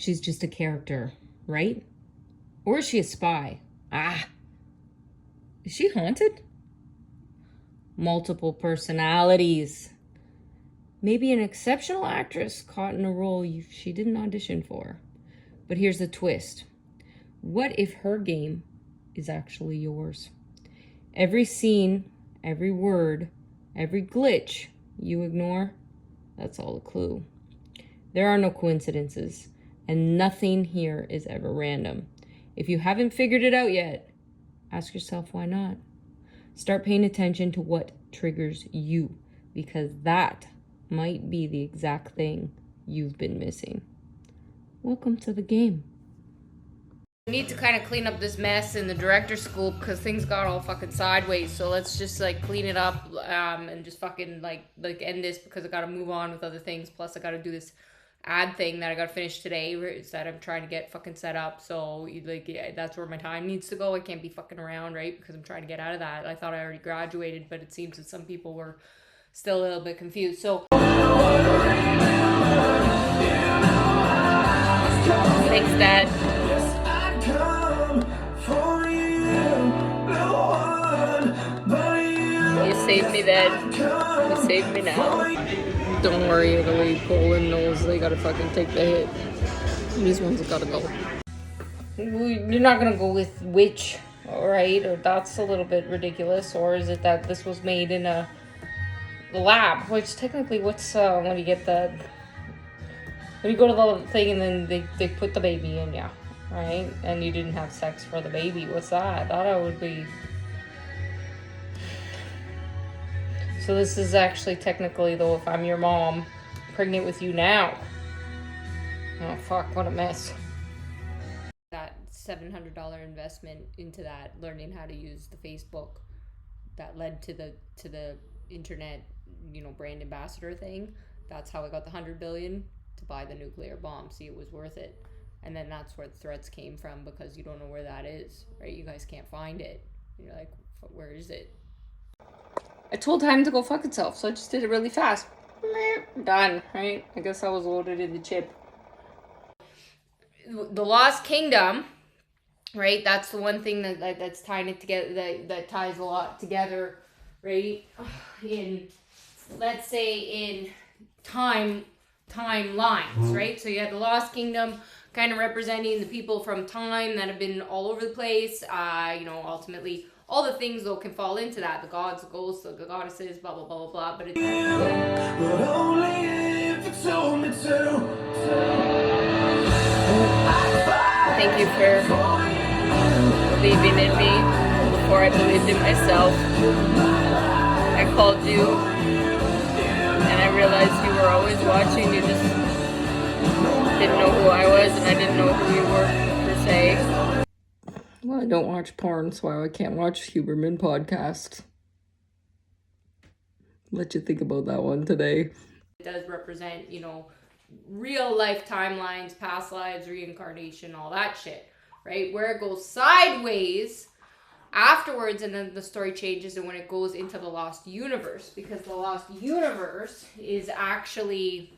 she's just a character, right? Or is she a spy? Is she haunted? Multiple personalities. Maybe an exceptional actress caught in a role she didn't audition for. But here's the twist. What if her game is actually yours? Every scene, every word, every glitch you ignore, that's all a clue. There are no coincidences, and nothing here is ever random. If you haven't figured it out yet, ask yourself why not. Start paying attention to what triggers you, because that might be the exact thing you've been missing. Welcome to the game. We need to kind of clean up this mess in the director's school because things got all fucking sideways. So let's just like clean it up and just fucking like end this because I got to move on with other things. Plus I got to do this ad thing that I got to finish today that I'm trying to get fucking set up. So like, yeah, that's where my time needs to go. I can't be fucking around, right? Because I'm trying to get out of that. I thought I already graduated, but it seems that some people were still a little bit confused. So thanks, Dad. You saved me then. You saved me now. Don't worry, Italy. Poland knows they gotta fucking take the hit. These ones have gotta go. You're not gonna go with which, alright? Or that's a little bit ridiculous. Or is it that this was made in a lab? Which technically, what's when you get the... When you go to the thing and then they put the baby in, yeah. Right? And you didn't have sex for the baby. What's that? I thought I would be... So this is actually technically, though, if I'm your mom, pregnant with you now. Oh, fuck, what a mess. That $700 investment into that, learning how to use the Facebook, that led to the internet, brand ambassador thing. That's how I got the $100 billion to buy the nuclear bomb. See, it was worth it. And then that's where the threats came from, because you don't know where that is, right? You guys can't find it. You're like, where is it? I told time to go fuck itself, so I just did it really fast. Done, right? I guess I was loaded in the chip. The Lost Kingdom, right? That's the one thing that's tying it together, that ties a lot together, right? In, let's say, in timelines, right? So you had the Lost Kingdom kind of representing the people from time that have been all over the place, ultimately all the things though can fall into that. The gods, the ghosts, the goddesses, blah, blah, blah, blah, blah. But it's... But only if you told me to. Thank you for believing in me before I believed in myself. I called you and I realized you were always watching. You just didn't know who I was and I didn't know who you were, per se. Well, I don't watch porn, so I can't watch Huberman podcast. Let you think about that one today. It does represent, real life timelines, past lives, reincarnation, all that shit, right? Where it goes sideways afterwards, and then the story changes, and when it goes into the Lost Universe, because the Lost Universe is actually,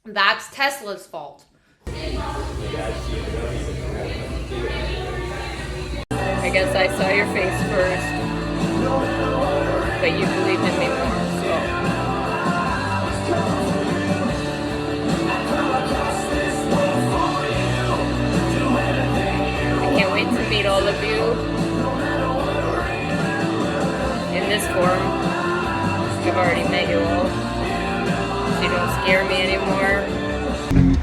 that's Tesla's fault. I guess I saw your face first, but you believed in me more, so. I can't wait to meet all of you in this form. I've already met you all, so you don't scare me anymore.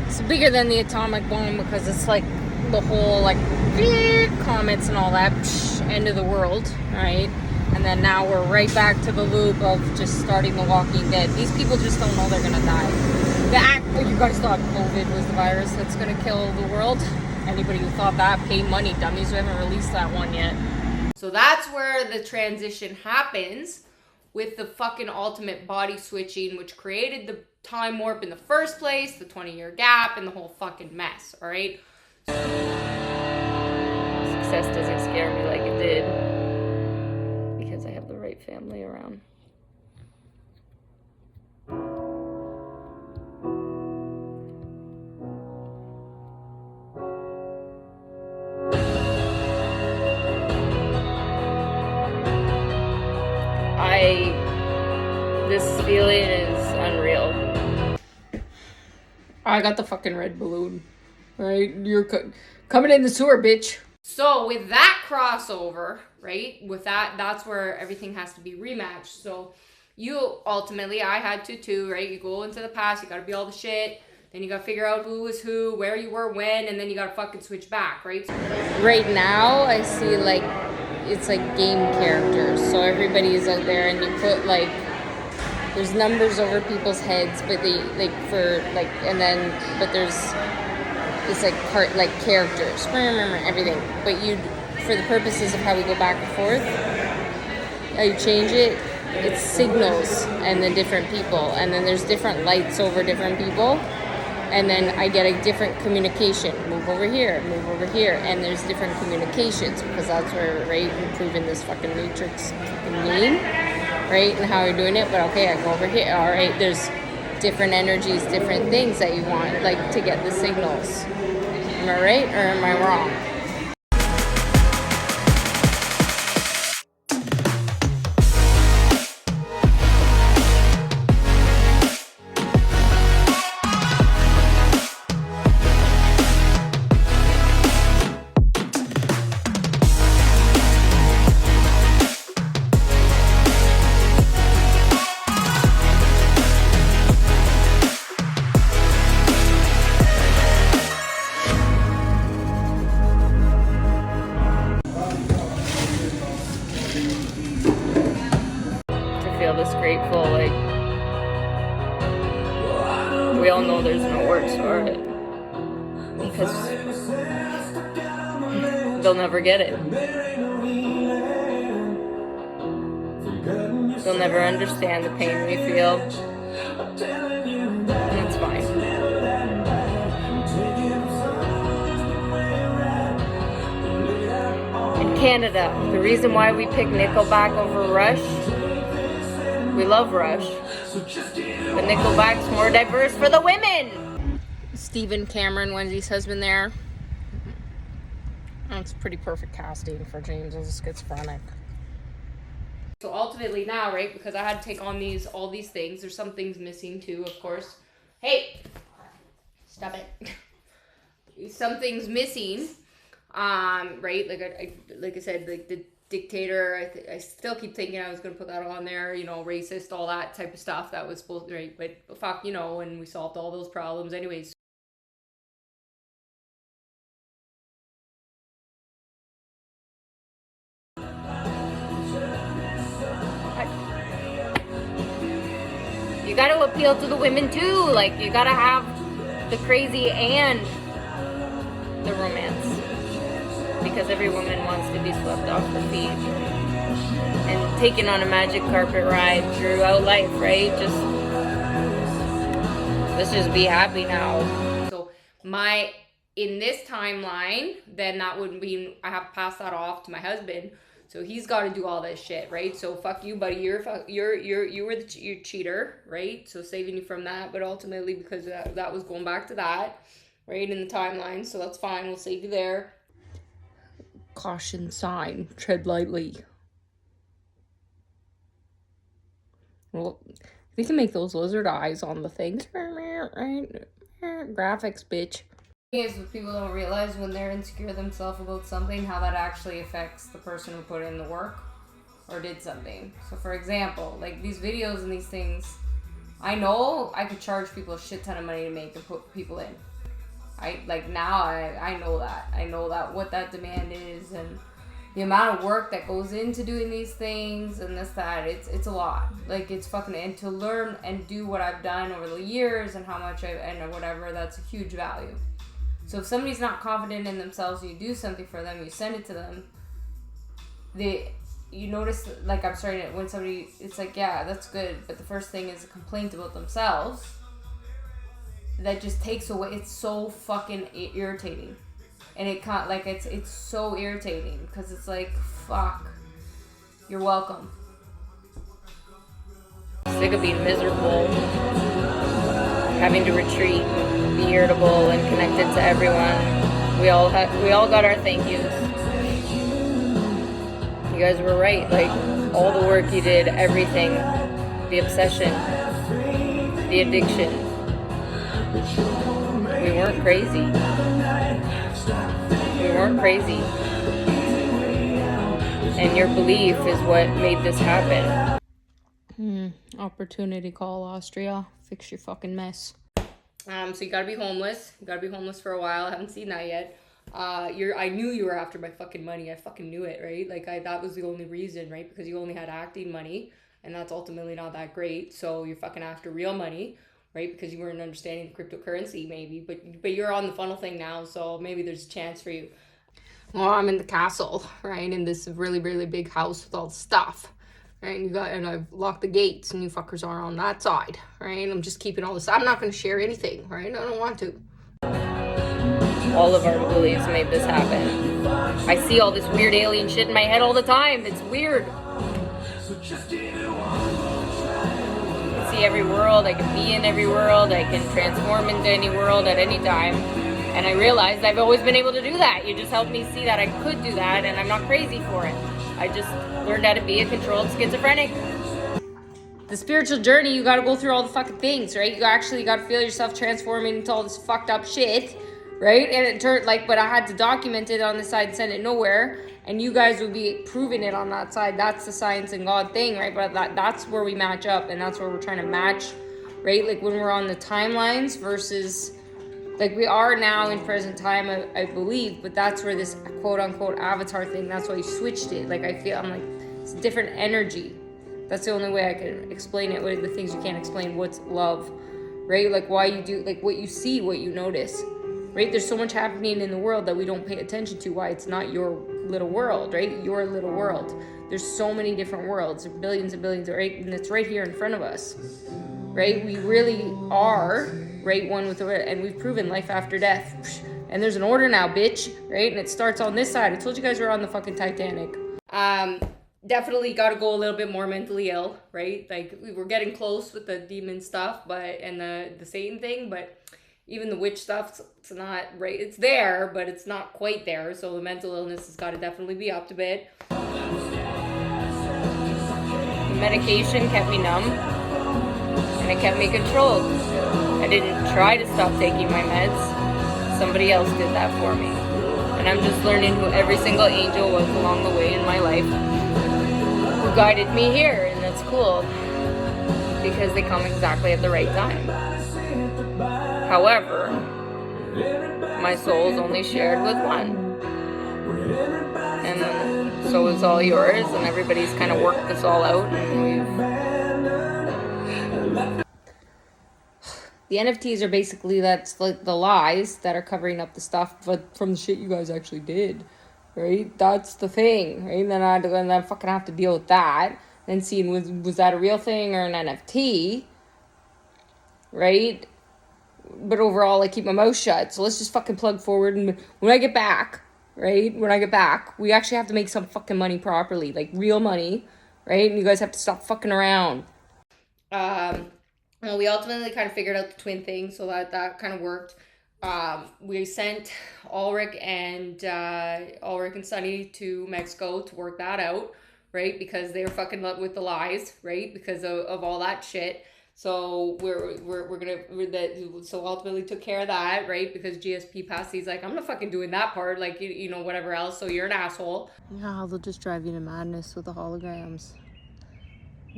It's bigger than the atomic bomb because it's like the whole comments and all that, end of the world, right? And then now we're right back to the loop of just starting The Walking Dead. These people just don't know they're gonna die. You guys thought COVID was the virus that's gonna kill the world? Anybody who thought that, pay money, dummies. We haven't released that one yet. So that's where the transition happens with the fucking ultimate body switching, which created the time warp in the first place, the 20-year gap, and the whole fucking mess, all right? Success doesn't scare me like it did because I have the right family around. feeling is unreal. I got the fucking red balloon. Right? You're coming in the sewer, bitch. So with that crossover, right? With that, that's where everything has to be rematched. So you ultimately, I had to too, right? You go into the past, you gotta be all the shit. Then you gotta figure out who was who, where you were when, and then you gotta fucking switch back, right? Right now, I see like, it's like game characters. So everybody is out there and you put like, there's numbers over people's heads, but they, like for like, and then, but there's, it's like part, like characters, everything. But you, for the purposes of how we go back and forth, how you change it, it's signals and the different people. And then there's different lights over different people. And then I get a different communication. Move over here, move over here. And there's different communications because that's where, right, improving this fucking matrix fucking game, right? And how you're doing it. But okay, I go over here. All right, there's different energies, different things that you want, like to get the signals. Am I right or am I wrong? Feel this grateful, like we all know there's no words for it because they'll never get it. They'll never understand the pain we feel, and it's fine. In Canada, the reason why we pick Nickelback over Rush, we love Rush, but Nickelback's more diverse for the women. Stephen Cameron, Wendy's husband there. That's pretty perfect casting for James as a schizophrenic. So ultimately now, right, because I had to take on all these things, there's some things missing too, of course. Hey, stop it. Some things missing, right, like I said, like the dictator, I still keep thinking I was going to put that on there, you know, racist, all that type of stuff that was supposed to, right, but fuck, you know, and we solved all those problems anyways. You got to appeal to the women too, like you got to have the crazy and the romance. Because every woman wants to be swept off her feet and taken on a magic carpet ride throughout life, right? Just let's just be happy now. So in this timeline, then that would mean I have to pass that off to my husband. So he's got to do all this shit, right? So fuck you, buddy. You were the cheater, right? So saving you from that, but ultimately because that was going back to that, right, in the timeline. So that's fine. We'll save you there. Caution sign, tread lightly. Well, they can make those lizard eyes on the things, right? Graphics, bitch. Is what people don't realize when they're insecure themselves about something, how that actually affects the person who put in the work or did something. So for example, like these videos and these things, I know I could charge people a shit ton of money to make and put people in. I know that. I know that what that demand is and the amount of work that goes into doing these things and that, it's a lot. Like it's fucking, and to learn and do what I've done over the years and how much and whatever, that's a huge value. So if somebody's not confident in themselves, you do something for them, you send it to them, you notice, like I'm starting to, when somebody, it's like, yeah, that's good, but the first thing is a complaint about themselves. That just takes away, it's so fucking irritating. And it can't, like, it's so irritating because it's like, fuck, you're welcome. Sick of being miserable, having to retreat, be irritable and connected to everyone. We all got our thank yous. You guys were right, like all the work you did, everything, the obsession. the addiction. We weren't crazy. We weren't crazy. And your belief is what made this happen. Opportunity call, Austria. Fix your fucking mess. So you gotta be homeless. You gotta be homeless for a while. I haven't seen that yet. I knew you were after my fucking money. I fucking knew it, right? Like, that was the only reason, right? Because you only had acting money, and that's ultimately not that great. So you're fucking after real money, right? Because you weren't understanding cryptocurrency, maybe. But you're on the funnel thing now, so maybe there's a chance for you. Well, I'm in the castle, right? In this really, really big house with all the stuff. Right, and I've locked the gates, and you fuckers are on that side, right? I'm just keeping all this. I'm not going to share anything, right? I don't want to. All of our beliefs made this happen. I see all this weird alien shit in my head all the time. It's weird. I see every world. I can be in every world. I can transform into any world at any time. And I realized I've always been able to do that. You just helped me see that I could do that, and I'm not crazy for it. I just learned how to be a controlled schizophrenic. The spiritual journey, you gotta go through all the fucking things, right? You actually gotta feel yourself transforming into all this fucked up shit, right? And it turned but I had to document it on the side and send it nowhere. And you guys would be proving it on that side. That's the science and God thing, right? But that's where we match up, and that's where we're trying to match, right? Like when we're on the timelines versus... Like we are now in present time, I believe, but that's where this quote unquote avatar thing, that's why you switched it. Like I'm like, it's a different energy. That's the only way I can explain it. What are the things you can't explain? What's love, right? Like why you do, like what you see, what you notice, right? There's so much happening in the world that we don't pay attention to. Why it's not your little world, right? Your little world. There's so many different worlds, billions and billions, right? And it's right here in front of us, right? We really are, right, one with the other, and we've proven life after death. And there's an order now, bitch, right? And it starts on this side. I told you guys we're on the fucking Titanic. Definitely got to go a little bit more mentally ill, right? Like we were getting close with the demon stuff, and the Satan thing, but even the witch stuff, it's not right. It's there, but it's not quite there. So the mental illness has got to definitely be upped a bit. The medication kept me numb, and it kept me controlled. I didn't try to stop taking my meds. Somebody else did that for me. And I'm just learning who every single angel was along the way in my life who guided me here, and that's cool because they come exactly at the right time. However, my soul's only shared with one. And so is all yours, and everybody's kind of worked this all out, and the NFTs are basically, that's like the lies that are covering up the stuff, but from the shit you guys actually did, right? That's the thing, right? And then I fucking have to deal with that. Then seeing was that a real thing or an NFT, right? But overall, I keep my mouth shut. So let's just fucking plug forward. And when I get back, right? When I get back, we actually have to make some fucking money properly, like real money, right? And you guys have to stop fucking around. Well, we ultimately kind of figured out the twin thing, so that kind of worked. We sent Ulrich and Sunny to Mexico to work that out, right? Because they were fucking with the lies, right? Because of all that shit. So so ultimately took care of that, right? Because GSP passed, he's like, I'm not fucking doing that part, like you know, whatever else. So you're an asshole. Yeah, they'll just drive you to madness with the holograms.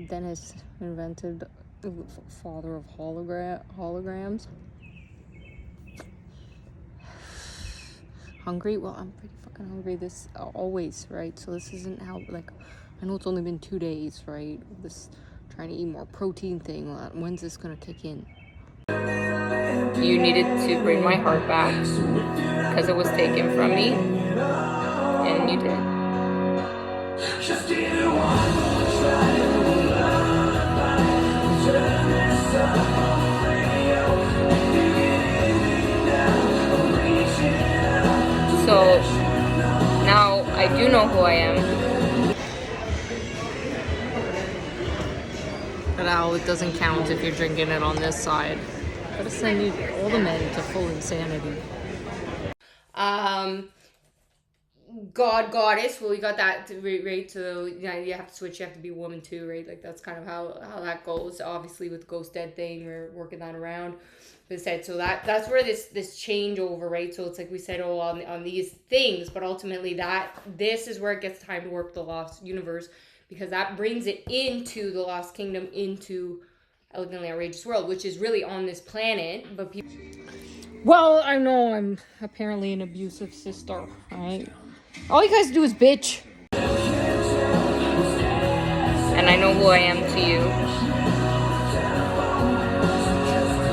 Dennis invented the father of holograms. Hungry? Well, I'm pretty fucking hungry this always, right? So this isn't how, like, I know it's only been 2 days, right? This trying to eat more protein thing. When's this gonna kick in? You needed to bring my heart back because it was taken from me, and you did. So now I do know who I am. But now it doesn't count if you're drinking it on this side. Gotta send you all the men to full insanity. God, goddess. Well, we got that right. So yeah, you have to switch. You have to be a woman too, right? Like that's kind of how that goes. Obviously, with the ghost dead thing, we're working that around. As I said, so that's where this changeover, right? So it's like we said, oh, on these things, but ultimately this is where it gets time to work the lost universe, because that brings it into the lost kingdom, into elegantly outrageous world, which is really on this planet, but people. Well, I know I'm apparently an abusive sister, right? All you guys do is bitch. And I know who I am to you.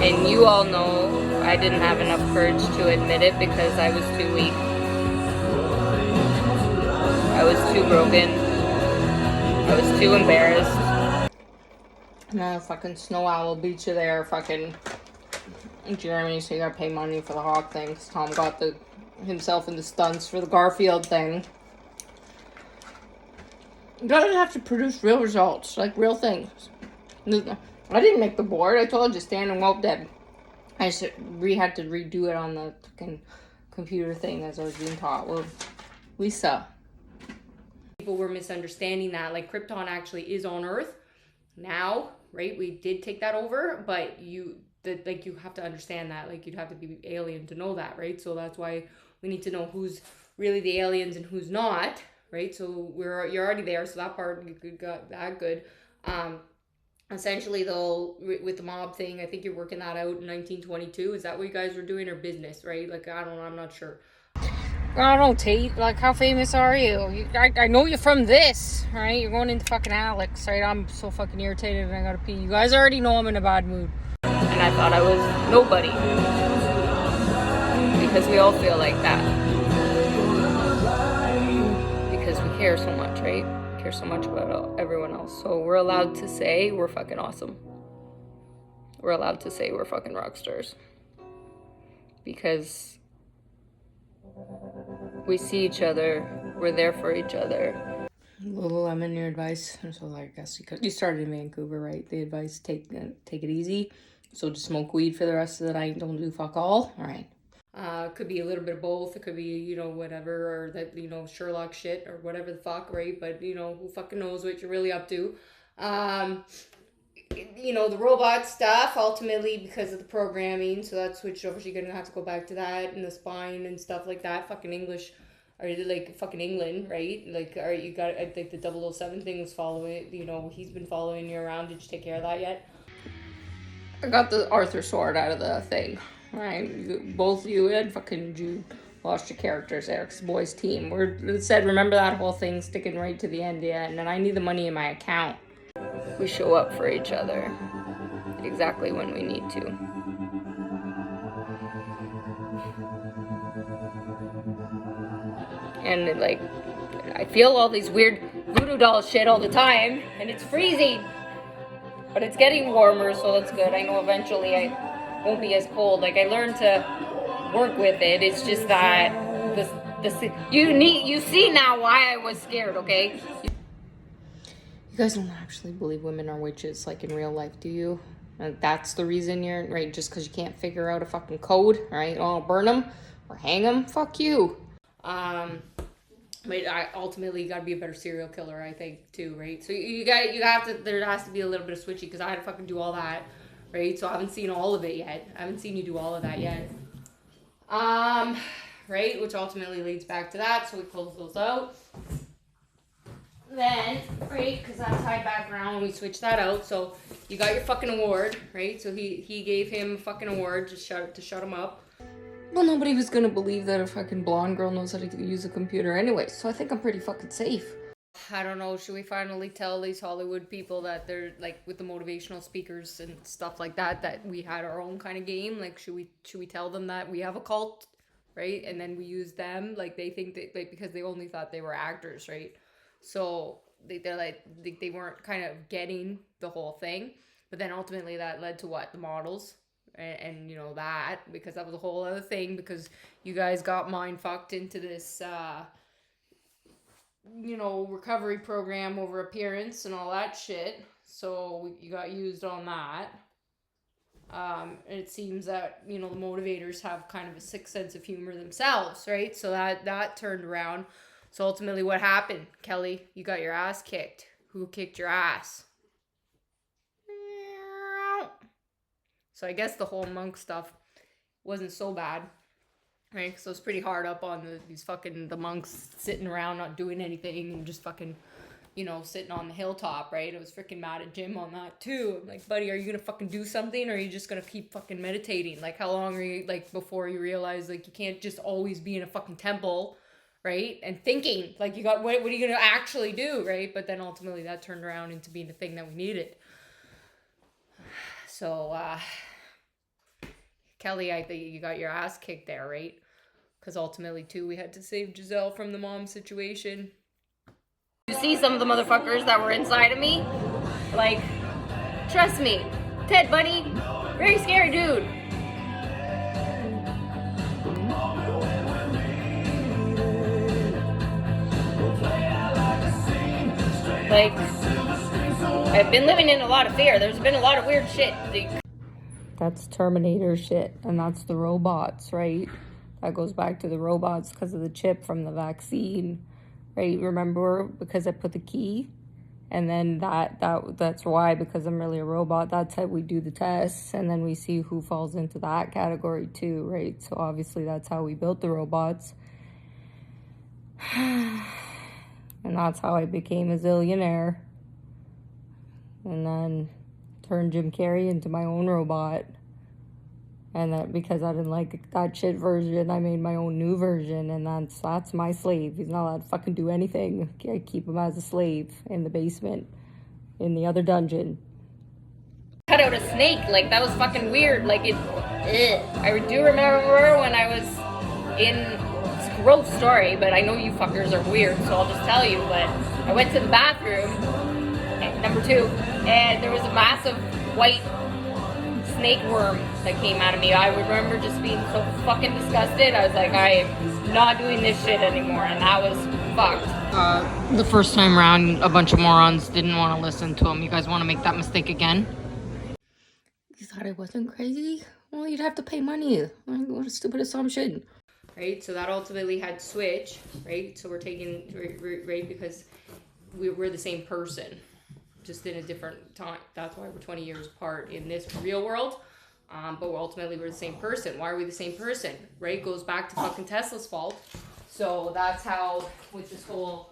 And you all know I didn't have enough courage to admit it because I was too weak. I was too broken. I was too embarrassed. No, fucking Snow Owl beat you there, fucking Jeremy, so you gotta pay money for the Hawk thing, because Tom got himself in the stunts for the Garfield thing. You gotta have to produce real results, like real things. I didn't make the board. I told you, stand and whelp dead. I just had to redo it on the fucking computer thing as I was being taught. Well, Lisa. People were misunderstanding that. Like, Krypton actually is on Earth now, right? We did take that over, but you have to understand that. Like, you'd have to be alien to know that, right? So that's why we need to know who's really the aliens and who's not, right? So you're already there, so that part got that good. Essentially, though, with the mob thing, I think you're working that out in 1922. Is that what you guys were doing, or business, right? Like, I don't know, I'm not sure. I don't know, Tate. Like, how famous are you? I know you're from this, right? You're going into fucking Alex, right? I'm so fucking irritated and I gotta pee. You guys already know I'm in a bad mood. And I thought I was nobody. Because we all feel like that. Because we care so much, right? Care so much about everyone else. So we're allowed to say we're fucking awesome. We're allowed to say we're fucking rock stars. Because we see each other. We're there for each other. Lululemon, your advice. So I guess you started in Vancouver, right? The advice, take it easy. So just smoke weed for the rest of the night. Don't do fuck all. All right. Could be a little bit of both. It could be, whatever, or that, Sherlock shit or whatever the fuck, right? But, who fucking knows what you're really up to. The robot stuff, ultimately, because of the programming, so that switched over, so you're gonna have to go back to that, and the spine and stuff like that. Fucking English, or like fucking England, right? Like, you got, I think the 007 thing was following, he's been following you around. Did you take care of that yet? I got the Arthur sword out of the thing. Right, both you and fucking Jude lost your characters there, because boys team. It said, remember that whole thing, sticking right to the end, yeah, and then I need the money in my account. We show up for each other exactly when we need to. And like, I feel all these weird voodoo doll shit all the time, and it's freezing. But it's getting warmer, so that's good. I know eventually I won't be as cold. Like, I learned to work with it. It's just that you see now why I was scared, okay? You guys don't actually believe women are witches, like in real life, do you? That's the reason you're, right, just because you can't figure out a fucking code, right? Oh, burn them or hang them? Fuck you. But ultimately, you gotta be a better serial killer, I think, too, right? So you have to, there has to be a little bit of switchy, because I had to fucking do all that, right? So I haven't seen all of it yet. I haven't seen you do all of that yet. Right? Which ultimately leads back to that, so we close those out. Then, right, because that's tied back around when we switched that out, so you got your fucking award, right? So he gave him a fucking award to shut him up. Well, nobody was gonna believe that a fucking blonde girl knows how to use a computer anyway, so I think I'm pretty fucking safe. I don't know, should we finally tell these Hollywood people that they're, like, with the motivational speakers and stuff like that we had our own kind of game? Like, should we tell them that we have a cult, right? And then we use them, like, they think that, like, because they only thought they were actors, right? So they're like, they weren't kind of getting the whole thing. But then ultimately that led to what? The models. And that, because that was a whole other thing, because you guys got mind fucked into this recovery program over appearance and all that shit. So you got used on that. And it seems that the motivators have kind of a sick sense of humor themselves, right? So that turned around. So ultimately what happened, Kelly? You got your ass kicked. Who kicked your ass? So I guess the whole monk stuff wasn't so bad, right? So it's pretty hard up on the monks sitting around not doing anything and just fucking, sitting on the hilltop, right? I was freaking mad at Jim on that too. I'm like, buddy, are you gonna fucking do something, or are you just gonna keep fucking meditating? Like, how long are you, like, before you realize, like, you can't just always be in a fucking temple, right? And thinking, like, what are you gonna actually do, right? But then ultimately that turned around into being the thing that we needed. So, Kelly, I think you got your ass kicked there, right? Because ultimately, too, we had to save Giselle from the mom situation. You see some of the motherfuckers that were inside of me? Like, trust me, Ted Bundy, very scary dude. Like, I've been living in a lot of fear. There's been a lot of weird shit. That's Terminator shit, and that's the robots, right? That goes back to the robots because of the chip from the vaccine, right? Remember, because I put the key, and then that's why, because I'm really a robot, that's how we do the tests, and then we see who falls into that category too, right? So obviously that's how we built the robots. And that's how I became a zillionaire. And then turned Jim Carrey into my own robot. And that because I didn't like that shit version, I made my own new version, and that's my slave. He's not allowed to fucking do anything. I keep him as a slave in the basement, in the other dungeon. Cut out a snake, like, that was fucking weird. Like, I do remember when I was in, it's a gross story, but I know you fuckers are weird, so I'll just tell you, but I went to the bathroom, number 2, and there was a massive white snake worm that came out of me. I remember just being so fucking disgusted. I was like, I am not doing this shit anymore, and that was fucked. The first time around, a bunch of morons didn't want to listen to him. You guys want to make that mistake again? You thought I wasn't crazy? Well, you'd have to pay money. What a stupid assumption. Right, so that ultimately had to switch, right? So we're taking, right, because we're the same person, just in a different time. That's why we're 20 years apart in this real world. But ultimately we're the same person. Why are we the same person? Right? Goes back to fucking Tesla's fault. So that's how, with this whole,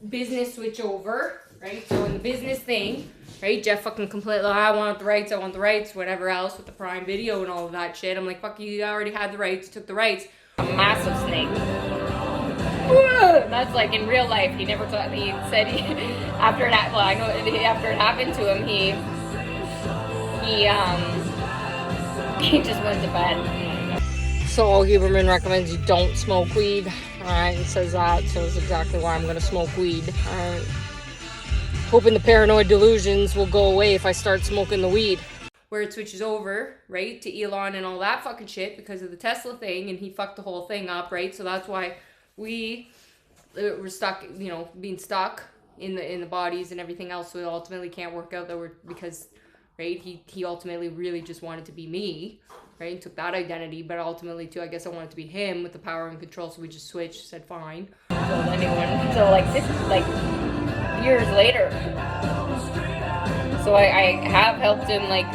business switch over, right? So in the business thing, right? Jeff fucking complained, like, I want the rights, whatever else with the Prime Video and all of that shit. I'm like, fuck you already had the rights, took the rights. A massive snake. That's like in real life. He never thought. He said after it happened to him, he just went to bed. So Huberman recommends you don't smoke weed. All right, he says that, so it's exactly why I'm gonna smoke weed. All right, hoping the paranoid delusions will go away if I start smoking the weed. Where it switches over, right, to Elon and all that fucking shit because of the Tesla thing, and he fucked the whole thing up, right? So that's why we're stuck, being stuck in the bodies and everything else. So it ultimately can't work out because, right, he ultimately really just wanted to be me, right, and took that identity. But ultimately too, I guess I wanted to be him with the power and control. So we just switched, said fine. So like years later. So I have helped him, like,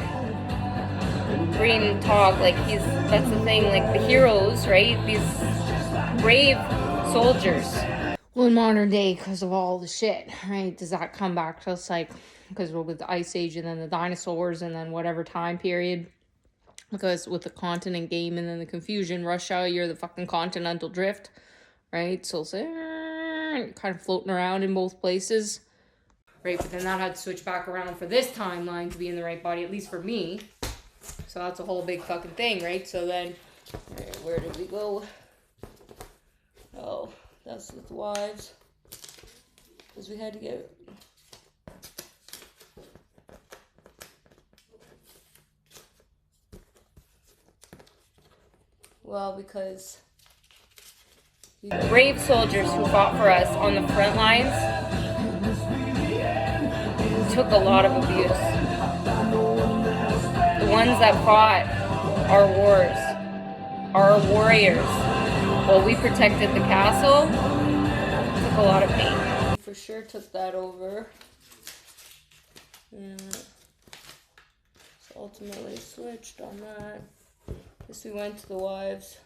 green talk, like, that's the thing, like, the heroes, right, these brave soldiers. Well, in modern day, because of all the shit, right, does that come back to us, like, because we're with the Ice Age and then the dinosaurs and then whatever time period, because with the continent game and then the confusion, Russia, you're the fucking continental drift, right, so kind of floating around in both places, right, but then that had to switch back around for this timeline to be in the right body, at least for me. So that's a whole big fucking thing, right? So then, right, where did we go? Oh, that's with the wives. Because we had to get... Well, because... brave soldiers who fought for us on the front lines took a lot of abuse. The ones that fought our wars, our warriors, while we protected the castle, a lot of pain. For sure took that over. Yeah. So ultimately switched on that. Guess we went to the wives.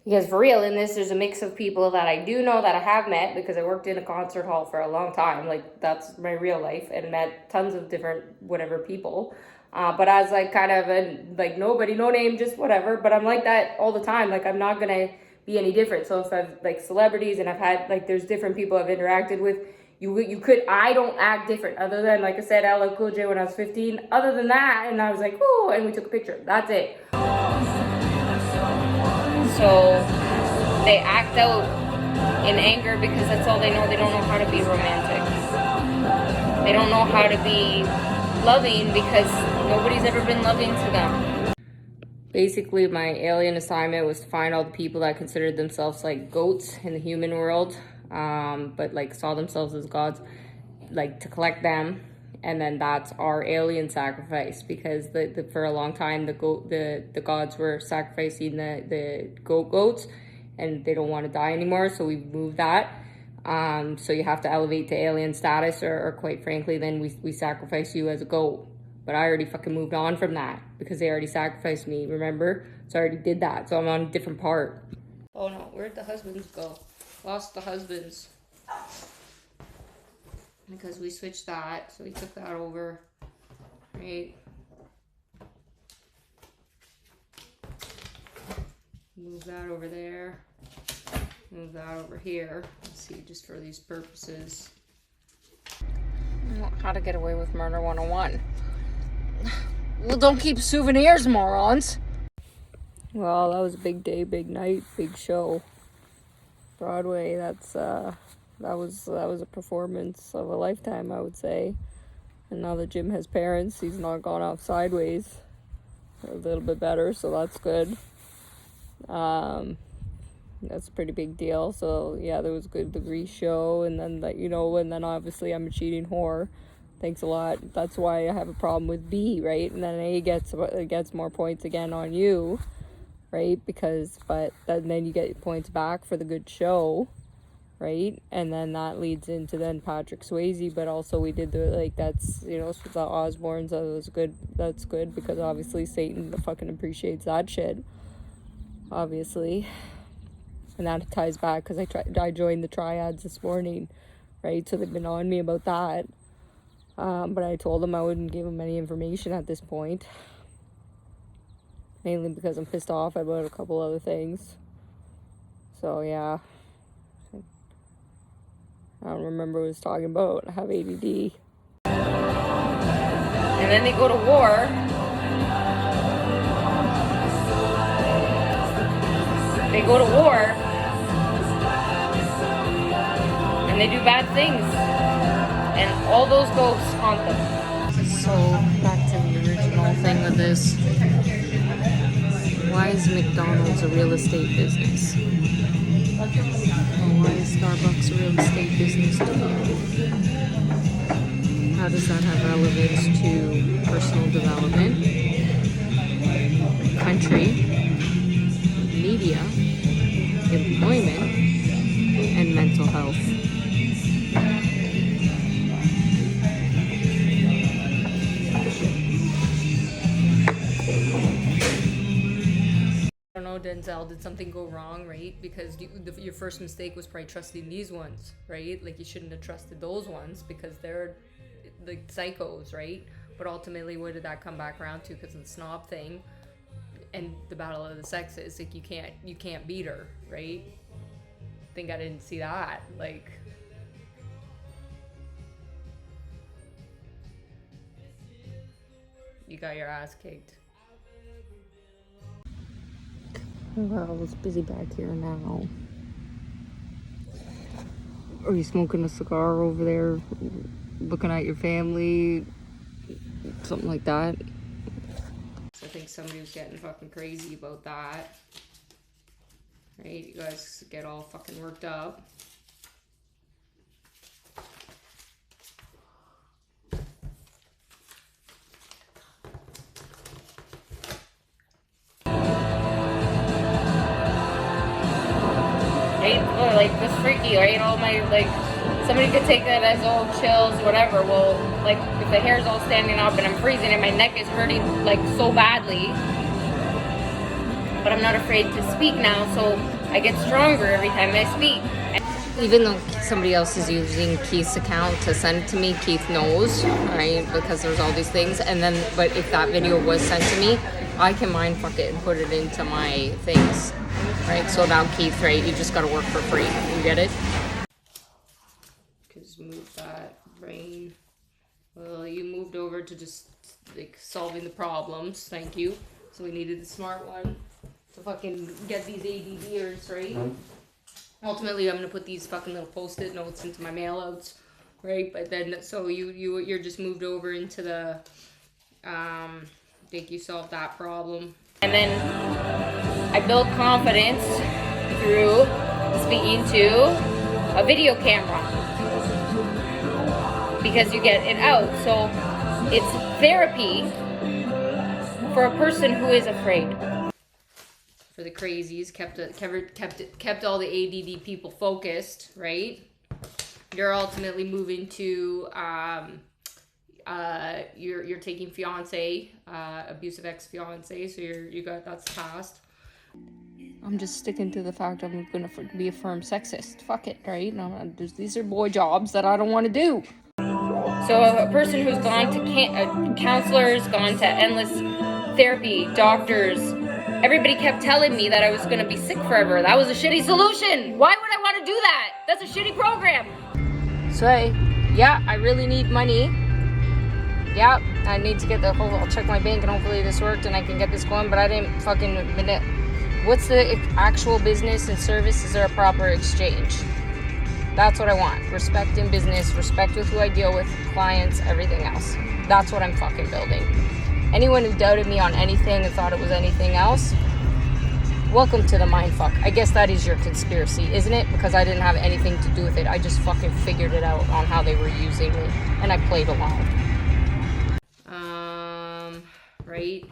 Because for real, in this, there's a mix of people that I do know that I have met because I worked in a concert hall for a long time. Like, that's my real life, and met tons of different whatever people. But as like kind of like nobody, no name, just whatever. But I'm like that all the time. Like, I'm not gonna be any different. So if I've like celebrities and I've had like there's different people I've interacted with. I don't act different other than, like I said, LL Cool J when I was 15. Other than that, and I was like, oh, and we took a picture. That's it. So they act out in anger because that's all they know. They don't know how to be romantic. They don't know how to be loving because nobody's ever been loving to them. Basically, my alien assignment was to find all the people that considered themselves like goats in the human world, but like saw themselves as gods, like to collect them. And then that's our alien sacrifice, because for a long time the gods were sacrificing the goats, and they don't want to die anymore, so we moved that. So you have to elevate to alien status, or quite frankly, then we sacrifice you as a goat. But I already fucking moved on from that because they already sacrificed me, remember? So I already did that, so I'm on a different part. Oh no, where'd the husbands go? Lost the husbands. Because we switched that, so we took that over, right? Move that over there. Move that over here. Let's see, just for these purposes. How to get away with murder 101. Well, don't keep souvenirs, morons. Well, that was a big day, big night, big show. Broadway, that was a performance of a lifetime, I would say. And now that Jim has parents, he's not gone off sideways. A little bit better, so that's good. That's a pretty big deal. So yeah, there was a good degree show, and then and then obviously I'm a cheating whore. Thanks a lot. That's why I have a problem with B, right? And then A gets more points again on you, right? But then you get points back for the good show, right? And then that leads into then Patrick Swayze, but also we did that's, the Osbournes. That was good. That's good because obviously Satan fucking appreciates that shit, obviously. And that ties back because I joined the triads this morning, right? So they've been on me about that. But I told them I wouldn't give them any information at this point. Mainly because I'm pissed off about a couple other things. So yeah. I don't remember what I was talking about. I have ADD. And then they go to war. They go to war. And they do bad things. And all those ghosts haunt them. So, back to the original thing with this. Why is McDonald's a real estate business? Why is Starbucks a real estate business too? How does that have relevance to personal development, country, media, employment, and mental health? I don't know, Denzel, did something go wrong, right? Because your first mistake was probably trusting these ones, right? Like, you shouldn't have trusted those ones because they're like psychos, right? But ultimately, what did that come back around to? Because of the snob thing and the battle of the sexes, like, you can't beat her, right? Think I didn't see that. Like, you got your ass kicked. Well, I was busy back here now. Are you smoking a cigar over there, looking at your family, something like that? I think somebody was getting fucking crazy about that. Right, you guys get all fucking worked up. right? Or like this freaky, right? All my, like, somebody could take that as, oh, chills, whatever. Well, like, if the hair's all standing up and I'm freezing and my neck is hurting, like, so badly, but I'm not afraid to speak now, so I get stronger every time I speak. Even though somebody else is using Keith's account to send it to me, Keith knows, right? Because there's all these things. And then, but if that video was sent to me, I can mindfuck it and put it into my things, right? So now Keith, right, you just got to work for free. You get it? Because move that brain. Well, you moved over to just like solving the problems. Thank you. So we needed the smart one to fucking get these ADDers, right? Ultimately, I'm gonna put these fucking little post-it notes into my mailouts, right? But then, so you're just moved over into the, think you solved that problem. And then I built confidence through speaking to a video camera because you get it out. So it's therapy for a person who is afraid. For the crazies, kept all the ADD people focused, right? You're ultimately moving to you're taking fiance, abusive ex-fiance, so you got that's past. I'm just sticking to the fact I'm gonna be a firm sexist. Fuck it, right? No, these are boy jobs that I don't want to do. So a person who's gone to counselors, gone to endless therapy, doctors, everybody kept telling me that I was gonna be sick forever. That was a shitty solution. Why would I want to do that? That's a shitty program. So yeah, I really need money. Yeah, I need to get I'll check my bank and hopefully this worked and I can get this going, but I didn't fucking admit. What's the actual business and service? Is there a proper exchange? That's what I want. Respect in business, respect with who I deal with, clients, everything else. That's what I'm fucking building. Anyone who doubted me on anything and thought it was anything else, welcome to the mindfuck. I guess that is your conspiracy, isn't it? Because I didn't have anything to do with it. I just fucking figured it out on how they were using me, and I played along. Right?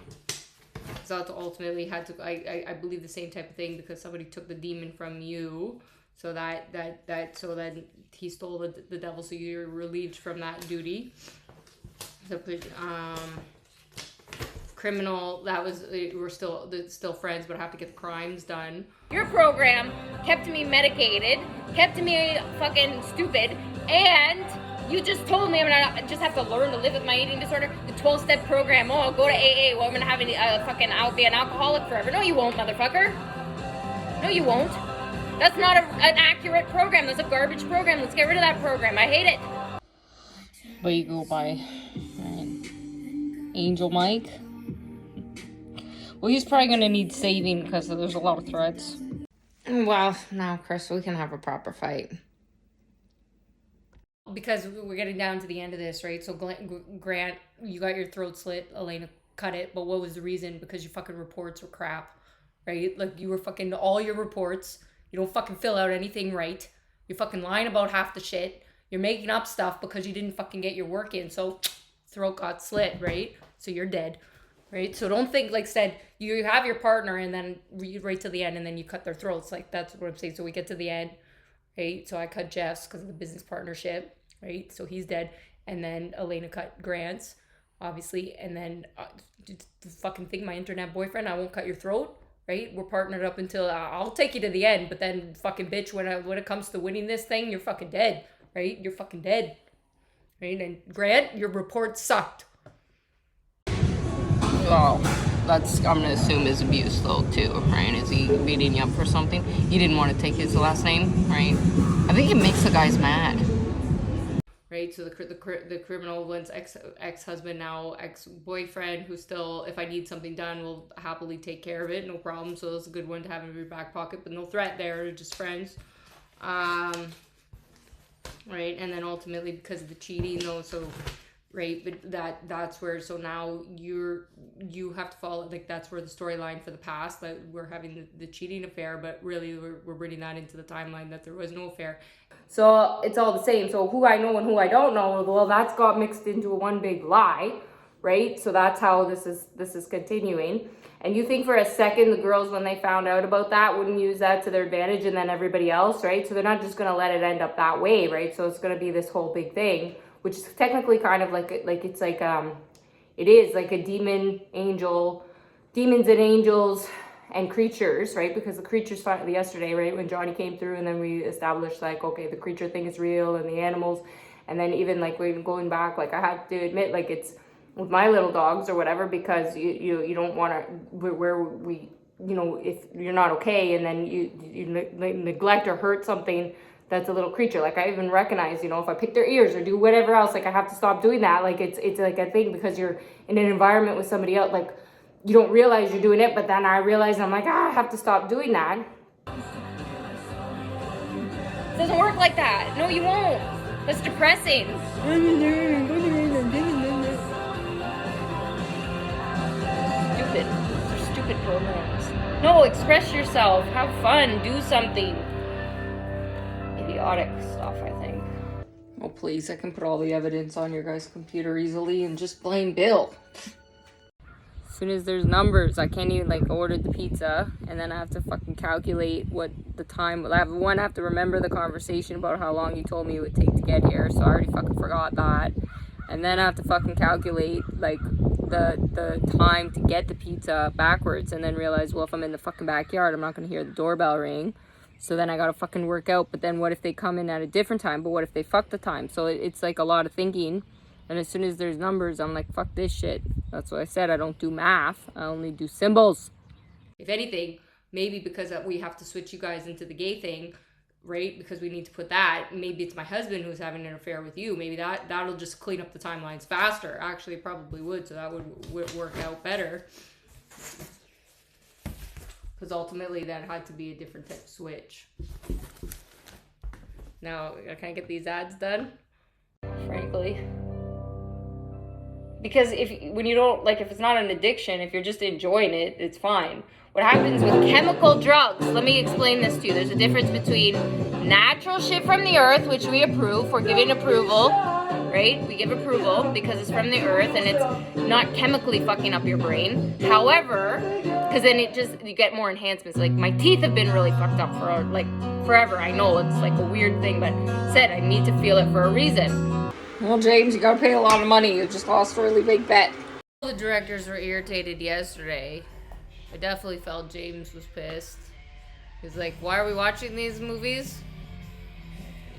So ultimately had to, I believe the same type of thing because somebody took the demon from you. So so then he stole the devil, so you're relieved from that duty. So, criminal, that was, we're still friends, but I have to get the crimes done. Your program kept me medicated, kept me fucking stupid, and you just told me I just have to learn to live with my eating disorder. The 12-step program, oh, I'll go to AA, well, I'm gonna have I'll be an alcoholic forever. No, you won't, motherfucker. No, you won't. That's not an accurate program. That's a garbage program. Let's get rid of that program. I hate it. But you go by Angel Mike. Well, he's probably going to need saving because there's a lot of threats. Well, now, Chris, we can have a proper fight. Because we're getting down to the end of this, right? So Grant, you got your throat slit. Elena cut it. But what was the reason? Because your fucking reports were crap, right? Like, you were fucking all your reports. You don't fucking fill out anything right. You're fucking lying about half the shit. You're making up stuff because you didn't fucking get your work in. So, throat got slit, right? So you're dead, right? So don't think, like said, you have your partner and then right to the end and then you cut their throats. Like, that's what I'm saying. So we get to the end, right? So I cut Jeff's because of the business partnership, right? So he's dead. And then Elena cut Grant's, obviously. And then the fucking thing, my internet boyfriend, I won't cut your throat. Right? We're partnered up until I'll take you to the end, but then fucking bitch, when it comes to winning this thing, you're fucking dead, right? You're fucking dead, right? And Grant, your report sucked. Well, that's, I'm gonna assume is abuse though too, right? Is he beating you up for something? You didn't want to take his last name, right? I think it makes the guys mad. Right, so the criminal one's ex-husband, now ex-boyfriend, who still, if I need something done, will happily take care of it, no problem. So it's a good one to have in your back pocket, but no threat there, just friends. Right, and then ultimately because of the cheating, though, so right, but that's where, so now you have to follow, like, that's where the storyline for the past, that we're having the cheating affair, but really we're bringing that into the timeline that there was no affair. So it's all the same. So who I know and who I don't know, well, that's got mixed into one big lie, right? So that's how this is continuing. And you think for a second the girls, when they found out about that, wouldn't use that to their advantage, and then everybody else, right? So they're not just going to let it end up that way, right? So it's going to be this whole big thing, which is technically kind of like it's like it is like a demons and angels and creatures, right? Because the creatures found yesterday, right, when Johnny came through, and then we established like, okay, the creature thing is real, and the animals, and then even like when going back, like I had to admit, like it's with my little dogs or whatever, because you don't want to, where we, you know, if you're not okay and then you neglect or hurt something that's a little creature, like I even recognize, you know, if I pick their ears or do whatever else, like I have to stop doing that. Like it's like a thing, because you're in an environment with somebody else, like you don't realize you're doing it, but then I realize, and I'm like, I have to stop doing that. It doesn't work like that. No, you won't. That's depressing. Stupid. They're stupid programs. No, express yourself. Have fun. Do something. Idiotic stuff, I think. Oh, please. I can put all the evidence on your guys' computer easily and just blame Bill. As soon as there's numbers, I can't even like order the pizza, and then I have to fucking calculate what the time. I have to remember the conversation about how long you told me it would take to get here, so I already fucking forgot that. And then I have to fucking calculate like the time to get the pizza backwards, and then realize, well, if I'm in the fucking backyard, I'm not gonna hear the doorbell ring. So then I gotta fucking work out. But then what if they come in at a different time? But what if they fuck the time? So it's like a lot of thinking. And as soon as there's numbers, I'm like, fuck this shit. That's what I said. I don't do math. I only do symbols. If anything, maybe because we have to switch you guys into the gay thing, right? Because we need to put that. Maybe it's my husband who's having an affair with you. Maybe that'll just clean up the timelines faster. Actually, it probably would. So that would work out better. Because ultimately, that had to be a different type of switch. Now, can I get these ads done? Frankly. Because if it's not an addiction, if you're just enjoying it, it's fine. What happens with chemical drugs, let me explain this to you. There's a difference between natural shit from the earth, which we approve, we're giving approval, right? We give approval because it's from the earth and it's not chemically fucking up your brain. However, because then you get more enhancements. Like my teeth have been really fucked up for like forever. I know it's like a weird thing, but said I need to feel it for a reason. Well, James, you gotta pay a lot of money. You just lost a really big bet. The directors were irritated yesterday. I definitely felt James was pissed. He's like, why are we watching these movies?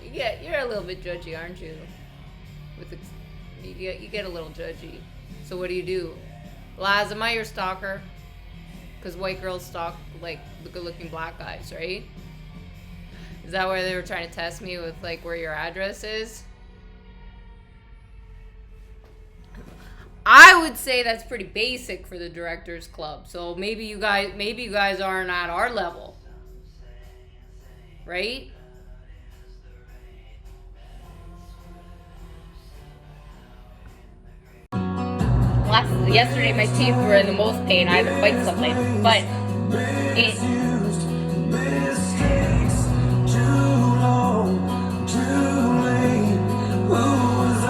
You're a little bit judgy, aren't you? You get a little judgy. So what do? Liza, am I your stalker? Because white girls stalk, like, the good-looking black guys, right? Is that why they were trying to test me with, like, where your address is? I would say that's pretty basic for the Directors Club. So maybe you guys aren't at our level, right? Yesterday my teeth were in the most pain. I had to bite something, but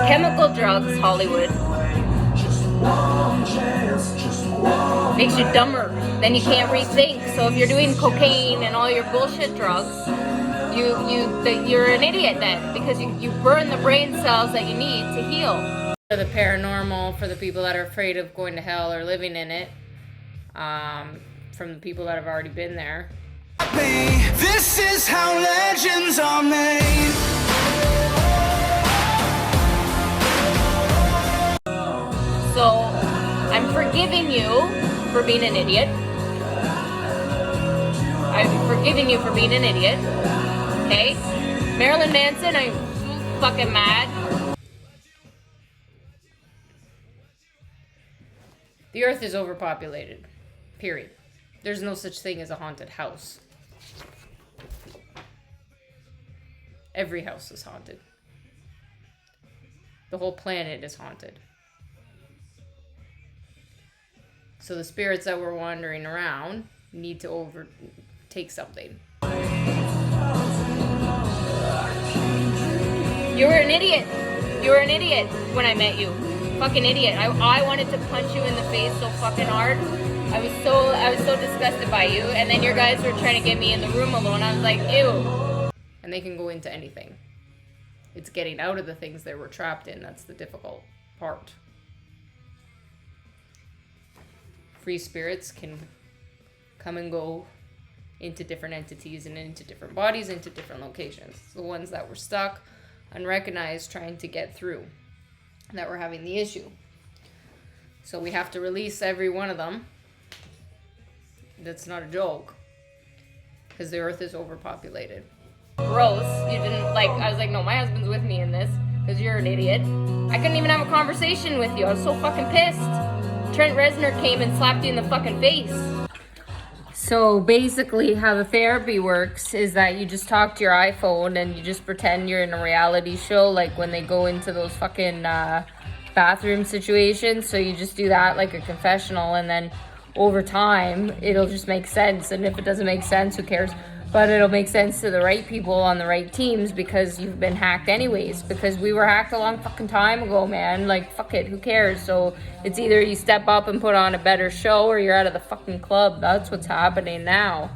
chemical drugs, Hollywood. Makes you dumber. Then you can't rethink. So if you're doing cocaine and all your bullshit drugs, you're an idiot then, because you burn the brain cells that you need to heal. For the paranormal, for the people that are afraid of going to hell or living in it, from the people that have already been there. This is how legends are made. So, I'm forgiving you for being an idiot. I'm forgiving you for being an idiot. Okay? Marilyn Manson, I'm fucking mad. The earth is overpopulated. Period. There's no such thing as a haunted house. Every house is haunted. The whole planet is haunted. So the spirits that were wandering around need to overtake something. You were an idiot. You were an idiot when I met you. fucking idiot. I wanted to punch you in the face so fucking hard. I was so disgusted by you, and then your guys were trying to get me in the room alone. I was like, ew. And they can go into anything. It's getting out of the things they were trapped in that's the difficult part. Free spirits can come and go into different entities and into different bodies, into different locations. The ones that were stuck, unrecognized, trying to get through, that were having the issue. So we have to release every one of them. That's not a joke, because the earth is overpopulated. Gross. You didn't like, I was like, no, my husband's with me in this, because you're an idiot. I couldn't even have a conversation with you. I was so fucking pissed. Trent Reznor came and slapped you in the fucking face. So basically how the therapy works is that you just talk to your iPhone and you just pretend you're in a reality show, like when they go into those fucking bathroom situations. So you just do that like a confessional, and then over time it'll just make sense. And if it doesn't make sense, who cares? But it'll make sense to the right people on the right teams, because you've been hacked anyways. Because we were hacked a long fucking time ago, man. Like, fuck it, who cares? So it's either you step up and put on a better show, or you're out of the fucking club. That's what's happening now.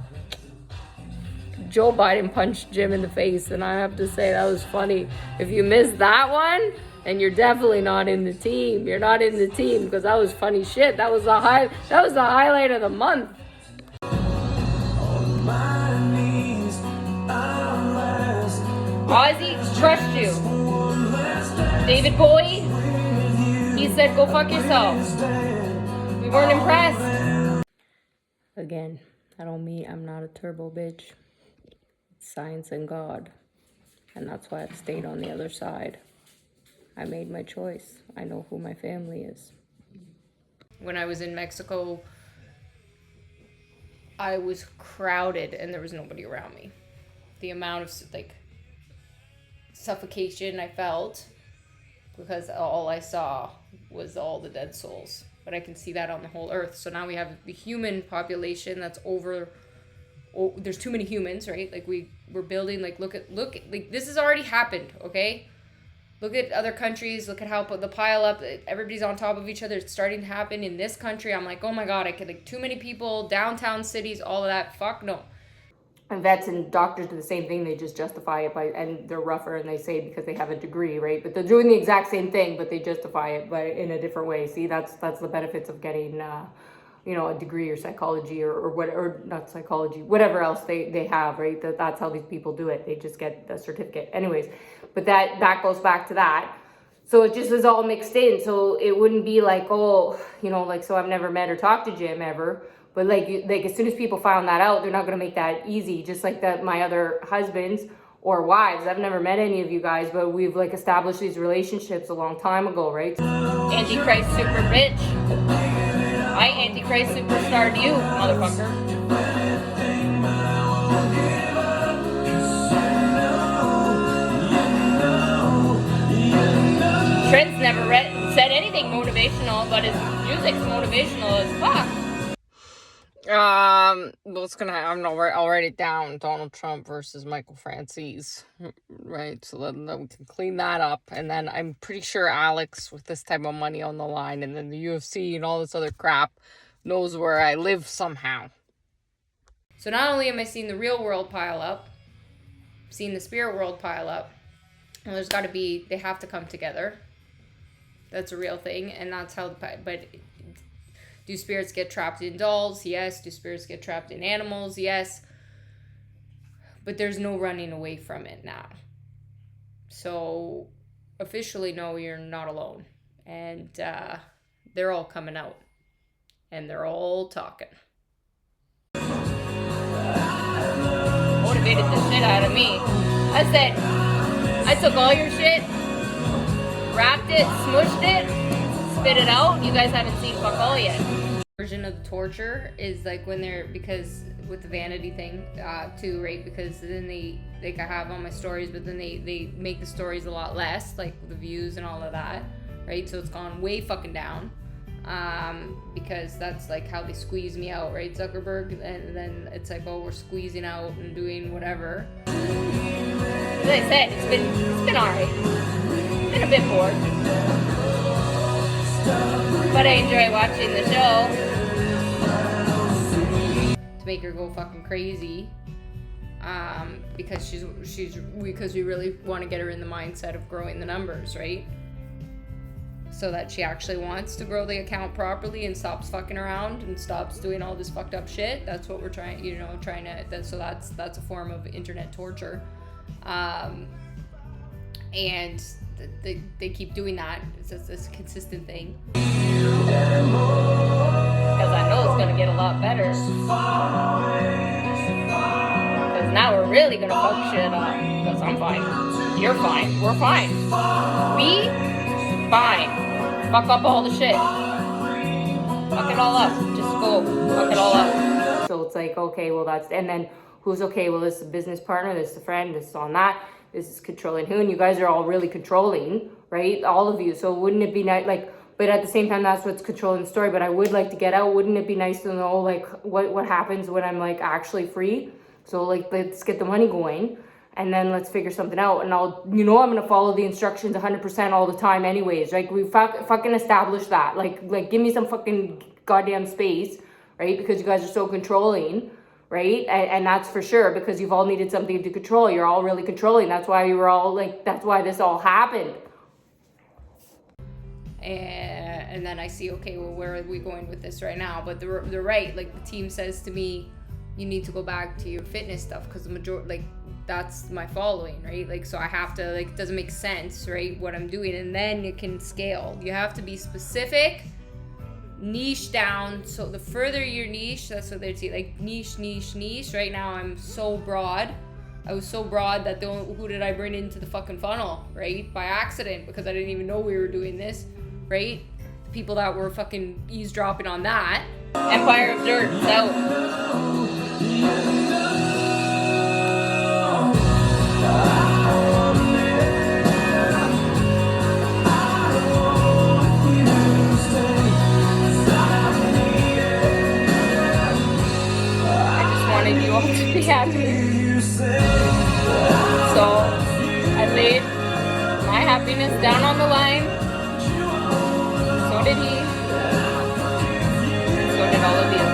Joe Biden punched Jim in the face, and I have to say that was funny. If you missed that one, then you're definitely not in the team. You're not in the team, because that was funny shit. That was the highlight of the month. Ozzy crushed you. David Bowie, he said, go fuck yourself. We weren't impressed. Again, I'm not a turbo bitch. It's science and God. And that's why I've stayed on the other side. I made my choice. I know who my family is. When I was in Mexico, I was crowded and there was nobody around me. The amount of suffocation I felt, because all I saw was all the dead souls. But I can see that on the whole earth. So now we have the human population that's there's too many humans, right? Like we're building, like look, like this has already happened, okay? Look at other countries, look at how the pile up, everybody's on top of each other. It's starting to happen in this country. I'm like, oh my God, too many people, downtown cities, all of that. Fuck no. And vets and doctors do the same thing. They just justify it and they're rougher, and they say because they have a degree, right? But they're doing the exact same thing, but they justify it in a different way. See, that's the benefits of getting, a degree or psychology or not psychology, whatever else they have, right? That's how these people do it. They just get the certificate. Anyways, but that goes back to that. So it just was all mixed in. So it wouldn't be like, so I've never met or talked to Jim ever. But like as soon as people found that out, they're not going to make that easy. Just like that, my other husbands or wives, I've never met any of you guys, but we've established these relationships a long time ago, right? Antichrist super bitch. I Antichrist superstarred you, motherfucker. Trent's never said anything motivational, but his music's motivational as fuck. What's gonna happen? I'll write it down. Donald Trump versus Michael Francis, right? So then we can clean that up, and then I'm pretty sure Alex, with this type of money on the line, and then the UFC and all this other crap, knows where I live somehow. So not only am I seeing the real world pile up, I'm seeing the spirit world pile up, and they have to come together. That's a real thing, and that's how. But do spirits get trapped in dolls? Yes. Do spirits get trapped in animals? Yes. But there's no running away from it now. So officially, no, you're not alone. And they're all coming out. And they're all talking. Motivated the shit out of me. I said, I took all your shit, wrapped it, smushed it, spit it out. You guys haven't seen fuck all yet. Version of the torture is like when because with the vanity thing too, right? Because then they I have on my stories, but then they make the stories a lot less, like the views and all of that, right? So it's gone way fucking down, because that's like how they squeeze me out, right? Zuckerberg, and then it's like, oh, we're squeezing out and doing whatever. As I said, it's been alright. Been a bit bored. But I enjoy watching the show. To make her go fucking crazy. Because because we really want to get her in the mindset of growing the numbers, right? So that she actually wants to grow the account properly and stops fucking around and stops doing all this fucked up shit. That's what we're trying to, so that's a form of internet torture. And they keep doing that. It's just this consistent thing. Because I know it's gonna get a lot better. Because now we're really gonna fuck shit up. Because I'm fine. You're fine. We're fine. We fine. Fuck up all the shit. Fuck it all up. Just go. Fuck it all up. So it's like, okay, well that's, and then who's okay? Well, this is a business partner, this is a friend, this is on that, this is controlling who, and you guys are all really controlling, right? All of you. So wouldn't it be nice, like, but at the same time, that's what's controlling the story. But I would like to get out. Wouldn't it be nice to know, like, what happens when I'm like actually free? So like, let's get the money going. And then let's figure something out. And I'm going to follow the instructions 100% all the time anyways. Like, we fucking established that. Like, give me some fucking goddamn space, right? Because you guys are so controlling, right? And that's for sure, because you've all needed something to control. You're all really controlling. That's why you were all like, that's why this all happened. And then I see, okay, well, where are we going with this right now? But they're right. Like, the team says to me, you need to go back to your fitness stuff, because the majority, like, that's my following, right? Like, so I have to, like, it doesn't make sense, right, what I'm doing, and then you can scale. You have to be specific, niche down. So the further your niche, that's what they say, like, niche. Right now I'm so broad. I was so broad that who did I bring into the fucking funnel, right? By accident, because I didn't even know we were doing this, right? The people that were fucking eavesdropping on that. Empire of Dirt, so. You all to be happy. So I laid my happiness down on the line. So did he. So did all of you.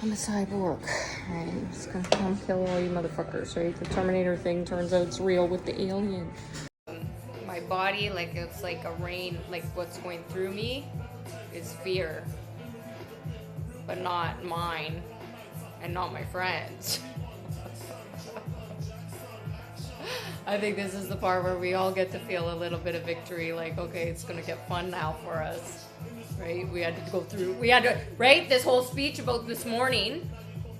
I'm a cyborg. Right? I'm just gonna come kill all you motherfuckers, right? The Terminator thing turns out it's real with the alien. My body, like, it's like a rain, like what's going through me is fear. But not mine. And not my friends. I think this is the part where we all get to feel a little bit of victory, like, okay, it's gonna get fun now for us, right? We had to go through, right? This whole speech about this morning,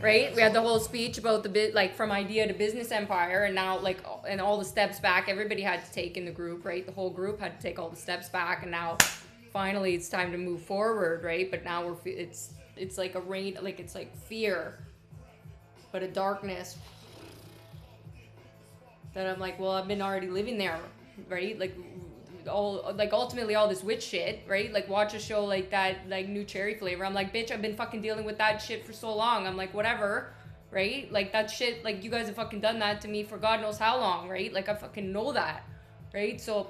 right? We had the whole speech about the bit, like, from idea to business empire, and now, like, and all the steps back everybody had to take in the group, right? The whole group had to take all the steps back, and now finally it's time to move forward, right? But now it's like a rain, like, it's like fear, but a darkness that I'm like, well, I've been already living there, right? Like, ultimately all this witch shit, right? Like, watch a show like that, like New Cherry Flavor. I'm like, bitch, I've been fucking dealing with that shit for so long. I'm like, whatever, right? Like, that shit, like, you guys have fucking done that to me for God knows how long, right? Like, I fucking know that, right? So,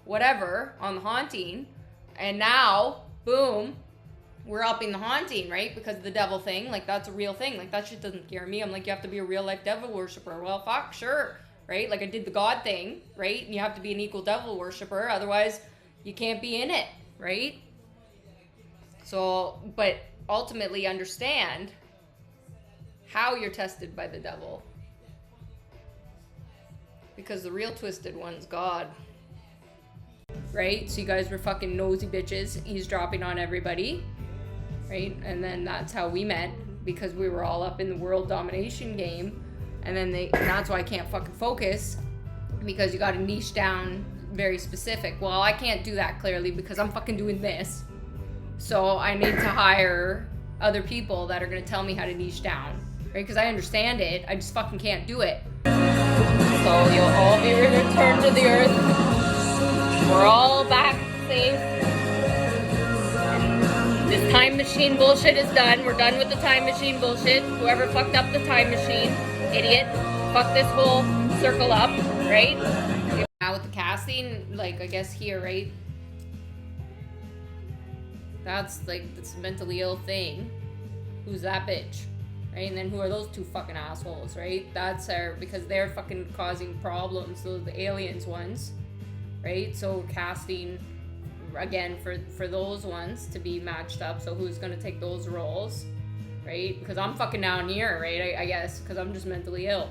whatever, on the haunting. And now, boom, we're upping the haunting, right? Because of the devil thing. Like, that's a real thing. Like, that shit doesn't scare me. I'm like, you have to be a real life devil worshiper. Well, fuck, sure, right? Like, I did the God thing, right? And you have to be an equal devil worshiper. Otherwise, you can't be in it, right? So, but ultimately understand how you're tested by the devil. Because the real twisted one's God. Right? So you guys were fucking nosy bitches eavesdropping on everybody. Right? And then that's how we met, because we were all up in the world domination game. And then and that's why I can't fucking focus, because you gotta niche down very specific. Well, I can't do that clearly because I'm fucking doing this. So I need to hire other people that are gonna tell me how to niche down. Right? Because I understand it, I just fucking can't do it. So you'll all be returned to the earth. We're all back safe. This time machine bullshit is done. We're done with the time machine bullshit. Whoever fucked up the time machine, idiot, fuck this whole circle up, right? Now with the casting, like, I guess here, right? That's like this mentally ill thing. Who's that bitch? Right? And then who are those two fucking assholes, right? That's our, because they're fucking causing problems. Those are the aliens ones, right? So casting again for those ones to be matched up. So who's gonna take those roles, right? Because I'm fucking down here, right? I guess because I'm just mentally ill.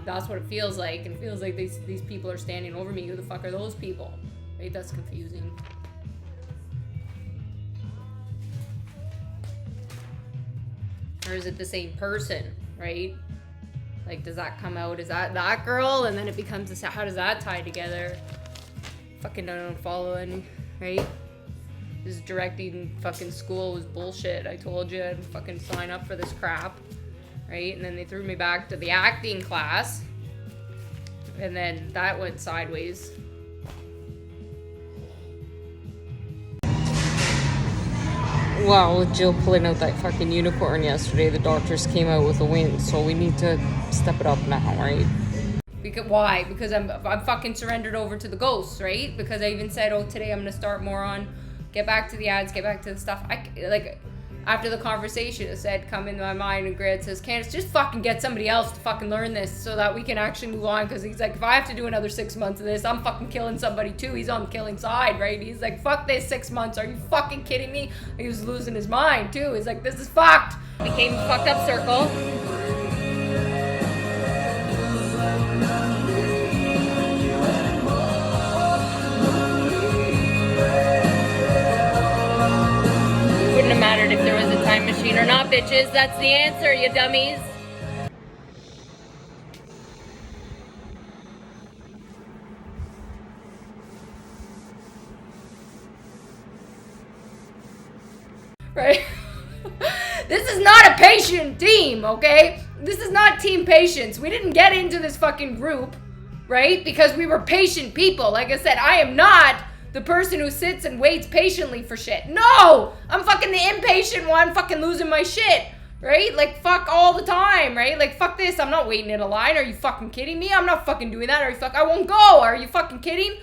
That's what it feels like, and it feels like these people are standing over me. Who the fuck are those people? Right? That's confusing. Or is it the same person, right? Like, does that come out? Is that girl? And then it becomes this, how does that tie together? Fucking don't follow any, right? This directing fucking school was bullshit. I told you I'd fucking sign up for this crap, right? And then they threw me back to the acting class. And then that went sideways. Well, with Jill pulling out that fucking unicorn yesterday, the doctors came out with a win, so we need to step it up now, right? Because why? Because I'm fucking surrendered over to the ghosts, right? Because I even said, oh, today I'm gonna start more on, get back to the ads, get back to the stuff. After the conversation, it said, come into my mind, and Grant says, Candace, just fucking get somebody else to fucking learn this so that we can actually move on. Because he's like, if I have to do another 6 months of this, I'm fucking killing somebody too. He's on the killing side, right? He's like, fuck this 6 months. Are you fucking kidding me? He was losing his mind too. He's like, this is fucked. Became a fucked up circle. Wouldn't have mattered if there was a time machine or not, bitches. That's the answer, you dummies. Right? This is not a patient team, okay? This is not team patience. We didn't get into this fucking group, right? Because we were patient people. Like I said, I am not the person who sits and waits patiently for shit. No! I'm fucking the impatient one, fucking losing my shit, right? Like, fuck all the time, right? Like, fuck this, I'm not waiting in a line. Are you fucking kidding me? I'm not fucking doing that. I won't go. Are you fucking kidding?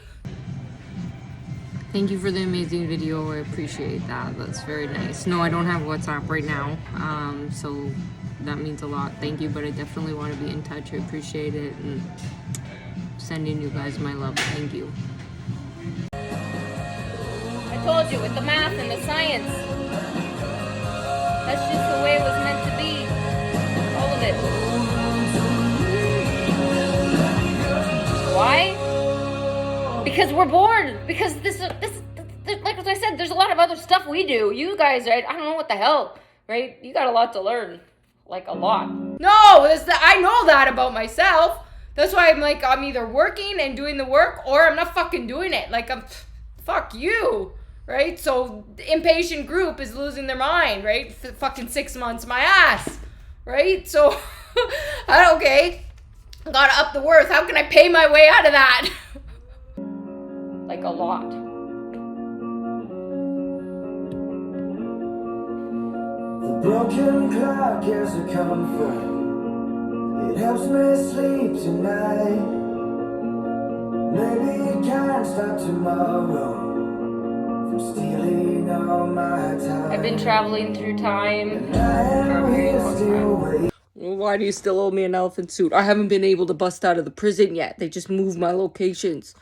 Thank you for the amazing video. I appreciate that. That's very nice. No, I don't have WhatsApp right now, so that means a lot. Thank you, but I definitely want to be in touch. I appreciate it, and sending you guys my love. Thank you. I told you, with the math and the science. That's just the way it was meant to be. All of it. Why? Because we're bored. Because this, like as I said, there's a lot of other stuff we do. You guys, right? I don't know what the hell, right? You got a lot to learn. Like, a lot. No, I know that about myself. That's why I'm like, I'm either working and doing the work, or I'm not fucking doing it. Like, fuck you. Right? So the impatient group is losing their mind, right? Fucking 6 months, my ass. Right? So, okay. Gotta up the worth. How can I pay my way out of that? Like, a lot. The broken clock is a comfort. It helps me sleep tonight. Maybe it can't stop tomorrow. Stealing all my time. I've been traveling through time for a very long time. Well, why do you still owe me an elephant suit? I haven't been able to bust out of the prison yet. They just moved my locations.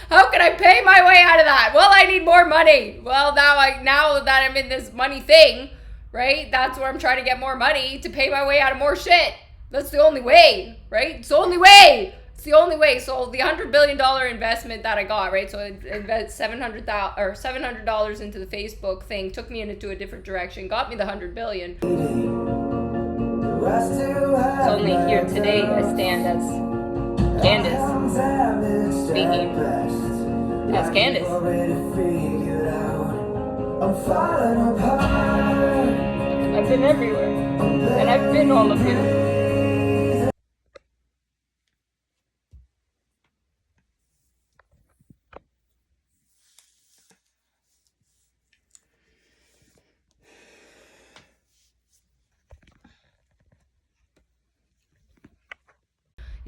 How can I pay my way out of that? Well, I need more money. Well, now that I'm in this money thing, right? That's where I'm trying to get more money to pay my way out of more shit. That's the only way, right? It's the only way. It's the only way. So the $100 billion investment that I got, right? So I invest $700 into the Facebook thing, took me into a different direction, got me the $100 billion. It's only here today I stand as Candace, speaking as Candace. I've been everywhere, and I've been all of you.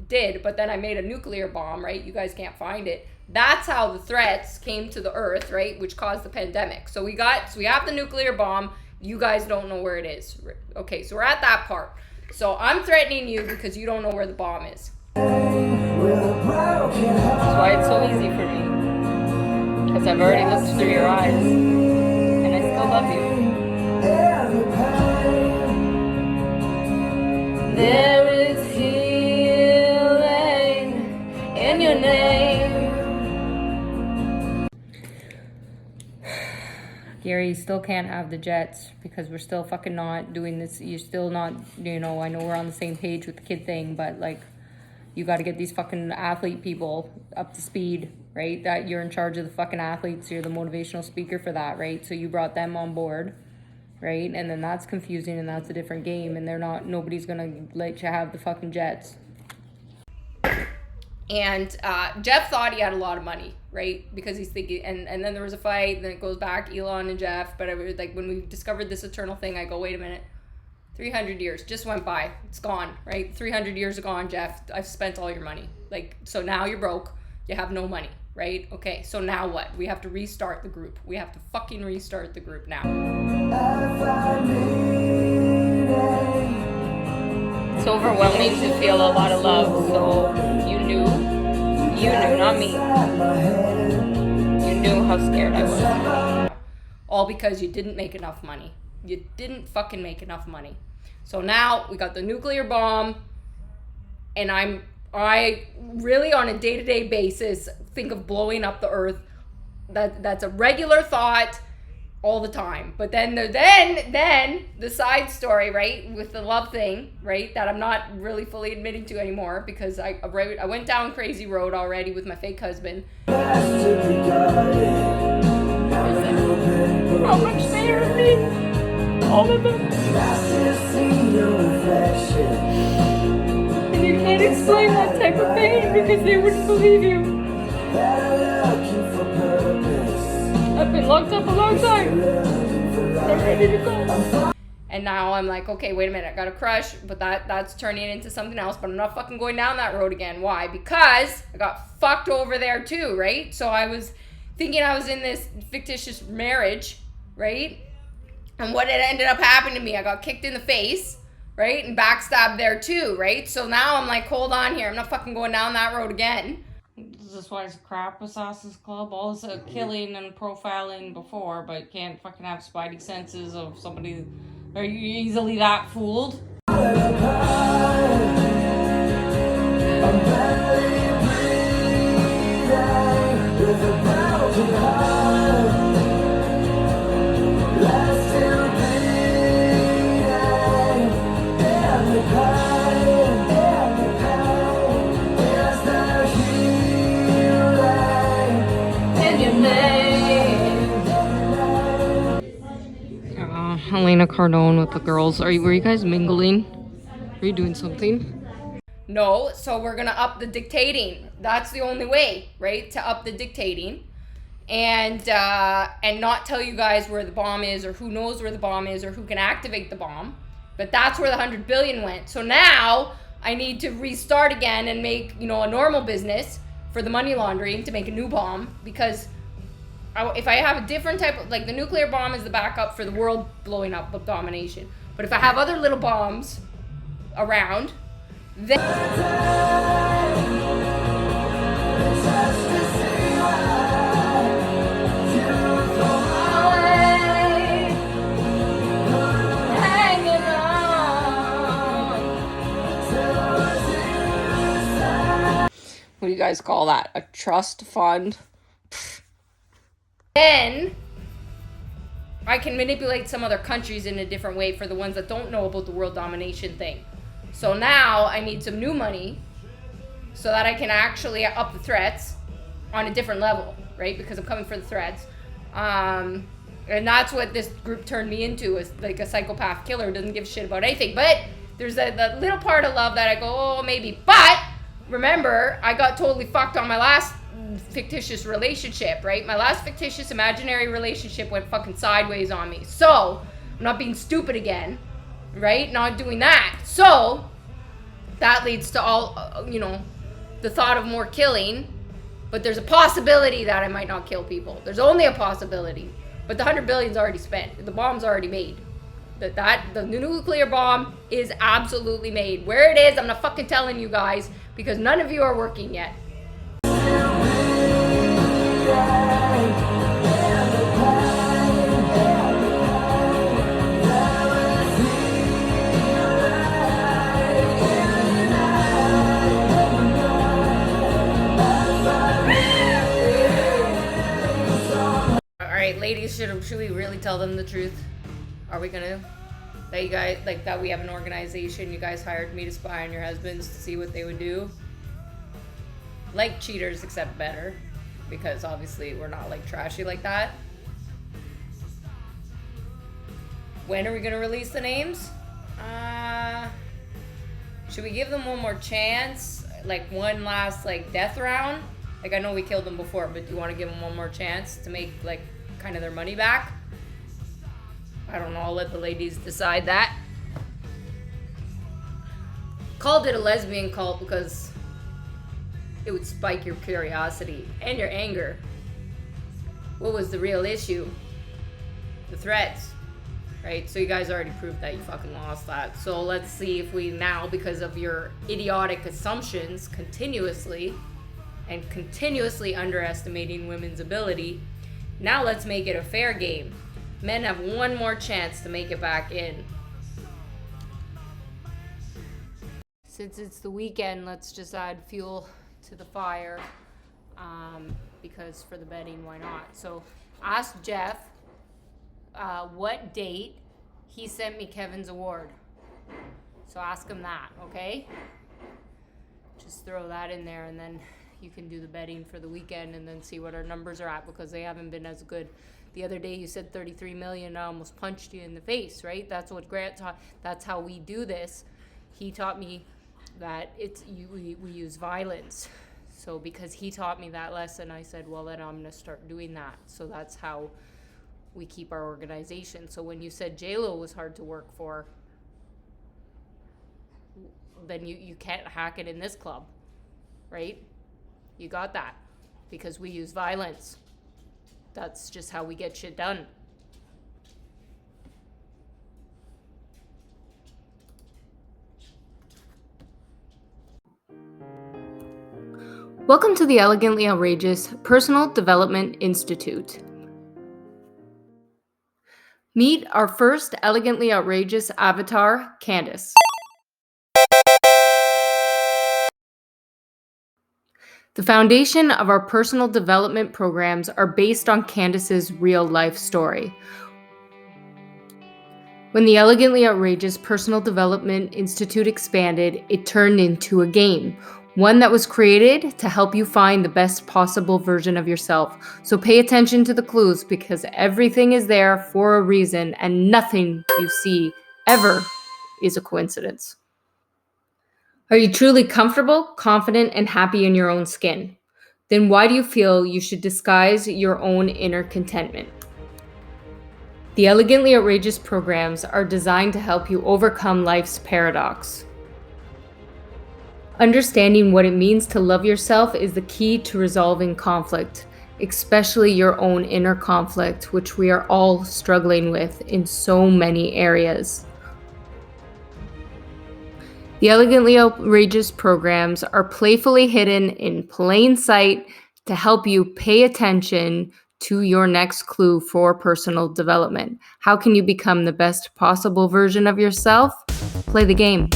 did, but then I made a nuclear bomb, right? You guys can't find it. That's how the threats came to the earth, right? Which caused the pandemic. So we have the nuclear bomb. You guys don't know where it is. Okay, so we're at that part. So I'm threatening you because you don't know where the bomb is. That's why it's so easy for me. Because I've already looked through your eyes. And I still love you. There is healing in your name. Gary, you still can't have the Jets because we're still fucking not doing this. You're still not, I know we're on the same page with the kid thing, but like, you got to get these fucking athlete people up to speed, right? That you're in charge of the fucking athletes. You're the motivational speaker for that, right? So you brought them on board, right? And then that's confusing and that's a different game. And nobody's going to let you have the fucking Jets. And Jeff thought he had a lot of money, right? Because he's thinking, and then there was a fight, and then it goes back, Elon and Jeff. But I was like, when we discovered this eternal thing, I go, wait a minute, 300 years just went by. It's gone, right? 300 years are gone, Jeff. I've spent all your money. Like, so now you're broke. You have no money, right? Okay, so now what? We have to restart the group. We have to fucking restart the group now. It's overwhelming to feel a lot of love. So you knew, not me. You knew how scared I was. All because you didn't make enough money. You didn't fucking make enough money. So now we got the nuclear bomb, and I really on a day-to-day basis think of blowing up the earth. That's a regular thought all the time. But then the side story, right, with the love thing, right, that I'm not really fully admitting to anymore because I went down crazy road already with my fake husband. How much they hurt me. All of them. And you can't explain that type of pain because they wouldn't believe you. I've been locked up a long time. I'm ready to go. And now I'm like, okay, wait a minute, I got a crush, but that's turning into something else, but I'm not fucking going down that road again. Why? Because I got fucked over there too, right? So I was thinking I was in this fictitious marriage, right? And what had ended up happening to me, I got kicked in the face, right? And backstabbed there too, right? So now I'm like, hold on here. I'm not fucking going down that road again. This is why it's a crap assassin's club. All this killing and profiling before, but can't fucking have spidey senses of somebody. Are you easily that fooled? Helena Cardone with the girls. Were you guys mingling? Were you doing something? No, so we're gonna up the dictating. That's the only way, right? To up the dictating, and not tell you guys where the bomb is, or who knows where the bomb is, or who can activate the bomb. But that's where the 100 billion went. So now I need to restart again and make a normal business for the money laundering to make a new bomb, because if I have a different type of, like, the nuclear bomb is the backup for the world blowing up of domination. But if I have other little bombs around, then What do you guys call that? A trust fund? then I can manipulate some other countries in a different way for the ones that don't know about the world domination thing. So now I need some new money so that I can actually up the threats on a different level, right? Because I'm coming for the threats. And that's what this group turned me into, is like a psychopath killer who doesn't give a shit about anything. But there's that little part of love that I go, oh, maybe. But remember, I got totally fucked on my last fictitious relationship, right? My last fictitious imaginary relationship went fucking sideways on me. So I'm not being stupid again, right? Not doing that. So that leads to all, the thought of more killing. But there's a possibility that I might not kill people. There's only a possibility. But the 100 billion's already spent. The bomb's already made. The nuclear bomb is absolutely made. Where it is, I'm not fucking telling you guys because none of you are working yet. Alright, ladies, should we really tell them the truth? Are we gonna? That you guys, like, that we have an organization, you guys hired me to spy on your husbands to see what they would do? Like cheaters, except better. Because obviously we're not like trashy like that. When are we gonna release the names? Should we give them one more chance? Like one last like death round? Like I know we killed them before, but do you want to give them one more chance to make like kind of their money back? I don't know, I'll let the ladies decide that. Called it a lesbian cult because it would spike your curiosity and your anger. What was the real issue? The threats, right? So you guys already proved that you fucking lost that. So let's see if we now, because of your idiotic assumptions continuously underestimating women's ability, now let's make it a fair game. Men have one more chance to make it back in. Since it's the weekend, let's just add fuel to the fire, because for the betting, why not? So ask Jeff what date he sent me Kevin's award. So ask him that, okay? Just throw that in there, and then you can do the betting for the weekend and then see what our numbers are at, because they haven't been as good. The other day you said 33 million, I almost punched you in the face, right? That's what Grant taught. That's how we do this. He taught me that we use violence. So because he taught me that lesson, I said, well, then I'm going to start doing that. So that's how we keep our organization. So when you said J-Lo was hard to work for, then you can't hack it in this club, right? You got that, because we use violence. That's just how we get shit done. Welcome to the Elegantly Outrageous Personal Development Institute. Meet our first Elegantly Outrageous avatar, Candace. The foundation of our personal development programs are based on Candace's real life story. When the Elegantly Outrageous Personal Development Institute expanded, it turned into a game, one that was created to help you find the best possible version of yourself. So pay attention to the clues, because everything is there for a reason, and nothing you see ever is a coincidence. Are you truly comfortable, confident, and happy in your own skin? Then why do you feel you should disguise your own inner contentment? The Elegantly Outrageous programs are designed to help you overcome life's paradox. Understanding what it means to love yourself is the key to resolving conflict, especially your own inner conflict, which we are all struggling with in so many areas. The Elegantly Outrageous programs are playfully hidden in plain sight to help you pay attention to your next clue for personal development. How can you become the best possible version of yourself? Play the game.